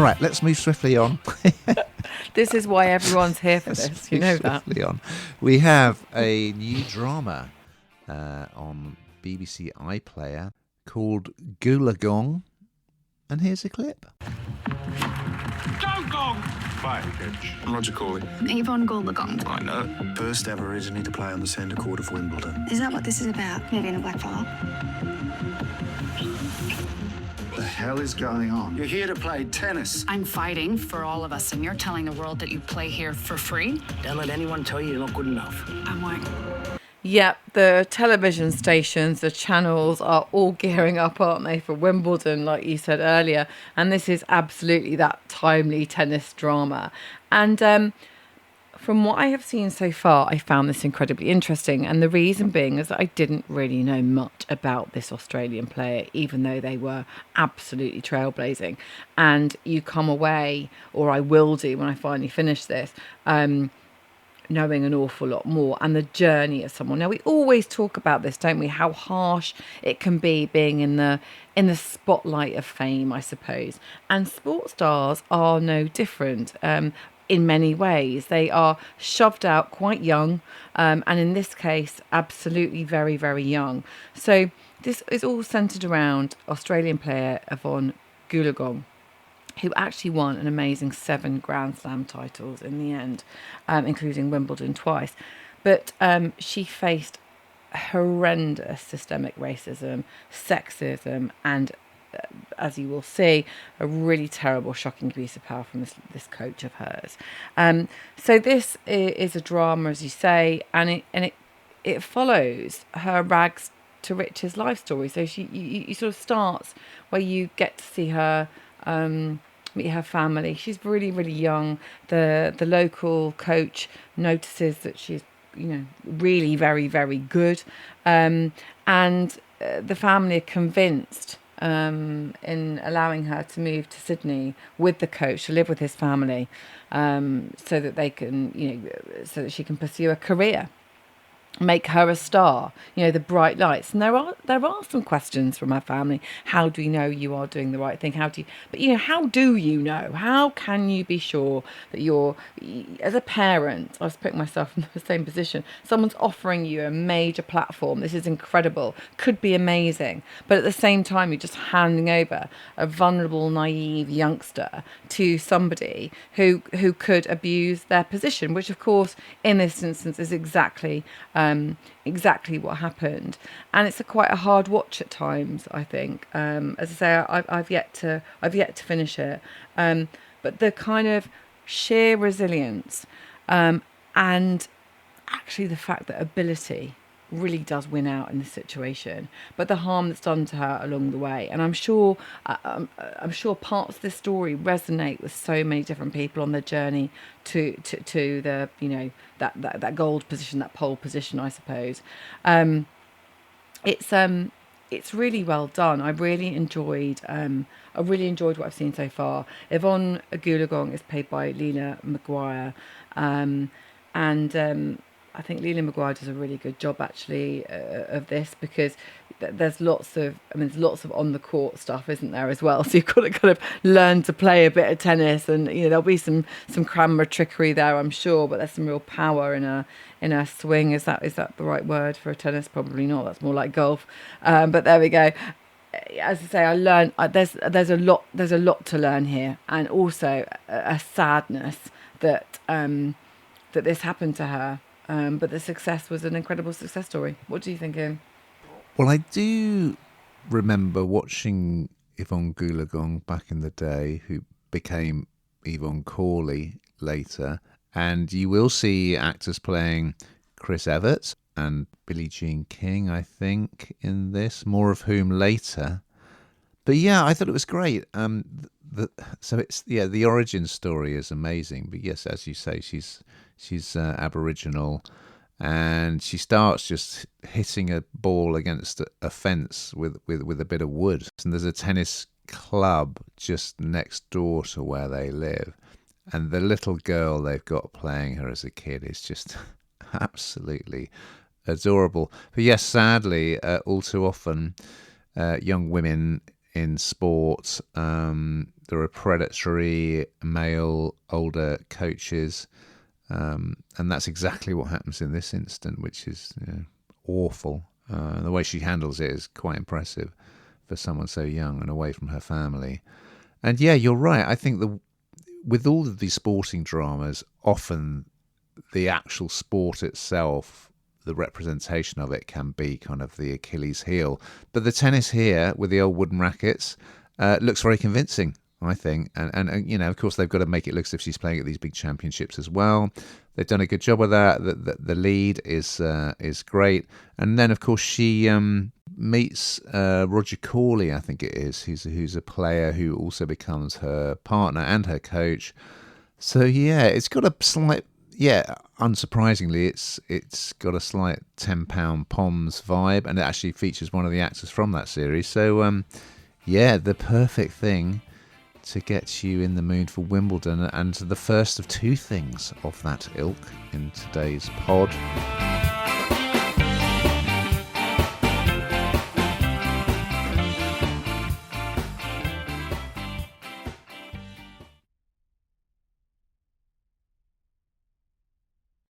right, let's move swiftly on. This is why everyone's here for this. You know that. On. We have a new drama on BBC iPlayer called Goolagong, and here's a clip. Goolagong! Fine, coach. I'm Roger Corley. Yvonne Goolagong. I know. First aboriginal to play on the centre court of Wimbledon. Is that what this is about? Maybe in the blackfire. The hell is going on? You're here to play tennis. I'm fighting for all of us, and you're telling the world that you play here for free? Don't let anyone tell you you're not good enough. I'm like... Yep, the television stations, the channels are all gearing up, aren't they, for Wimbledon, like you said earlier. And this is absolutely that timely tennis drama. And from what I have seen so far, I found this incredibly interesting. And the reason being is that I didn't really know much about this Australian player, even though they were absolutely trailblazing. And you come away, or I will do when I finally finish this, knowing an awful lot more, and the journey of someone. Now, we always talk about this, don't we? How harsh it can be being in the spotlight of fame, I suppose. And sports stars are no different. In many ways, they are shoved out quite young, and in this case, absolutely very, very young. So this is all centred around Australian player Yvonne Goolagong, who actually won an amazing 7 Grand Slam titles in the end, including Wimbledon twice. But she faced horrendous systemic racism, sexism, and, as you will see, a really terrible, shocking abuse of power from this coach of hers. So this is a drama, as you say, and it follows her rags to riches life story. So you sort of starts where you get to see her meet her family. She's really, really young. The local coach notices that she's, really very, very good. And the family are convinced in allowing her to move to Sydney with the coach, to live with his family, so that they can, so that she can pursue a career, make her a star, the bright lights. And there are some questions from her family. How do you know you are doing the right thing? How do you know? How can you be sure that you're, as a parent, I was putting myself in the same position, someone's offering you a major platform, this is incredible, could be amazing, but at the same time you're just handing over a vulnerable, naive youngster to somebody who could abuse their position, which of course in this instance is exactly what happened. And it's quite a hard watch at times, I think. As I say, I've yet to finish it, but the kind of sheer resilience, and actually the fact that ability really does win out in this situation, but the harm that's done to her along the way. And I'm sure parts of this story resonate with so many different people on their journey to the that gold position, that pole position, I suppose. It's really well done. I really enjoyed what I've seen so far. Yvonne Goolagong is played by Leela Maguire, and I think Leela Maguire does a really good job actually of this, because there's lots of on the court stuff, isn't there, as well? So you've got to kind of learn to play a bit of tennis, and there'll be some camera trickery there, I'm sure, but there's some real power in her swing. Is that the right word for a tennis? Probably not. That's more like golf. But there we go. As I say, I learned there's a lot to learn here, and also a sadness that this happened to her. But the success was an incredible success story. What do you think, Ian? Well, I do remember watching Yvonne Goolagong back in the day, who became Yvonne Corley later. And you will see actors playing Chris Evert and Billie Jean King, I think, in this, more of whom later. But yeah, I thought it was great. The origin story is amazing. But yes, as you say, she's Aboriginal, and she starts just hitting a ball against a fence with a bit of wood. And there's a tennis club just next door to where they live, and the little girl they've got playing her as a kid is just absolutely adorable. But yes, sadly, all too often, young women in sport there are predatory male older coaches, and that's exactly what happens in this instance, which is awful. The way she handles it is quite impressive for someone so young and away from her family. And yeah, you're right. I think with all of these sporting dramas, often the actual sport itself, the representation of it, can be kind of the Achilles heel. But the tennis here with the old wooden rackets looks very convincing, I think. And you know, of course, they've got to make it look as if she's playing at these big championships as well. They've done a good job of that. The lead is great. And then, of course, she meets Roger Corley, I think it is, who's a player who also becomes her partner and her coach. So yeah, it's got a slight, unsurprisingly, it's got a slight £10 Poms vibe, and it actually features one of the actors from that series. So the perfect thing to get you in the mood for Wimbledon, and the first of two things of that ilk in today's pod.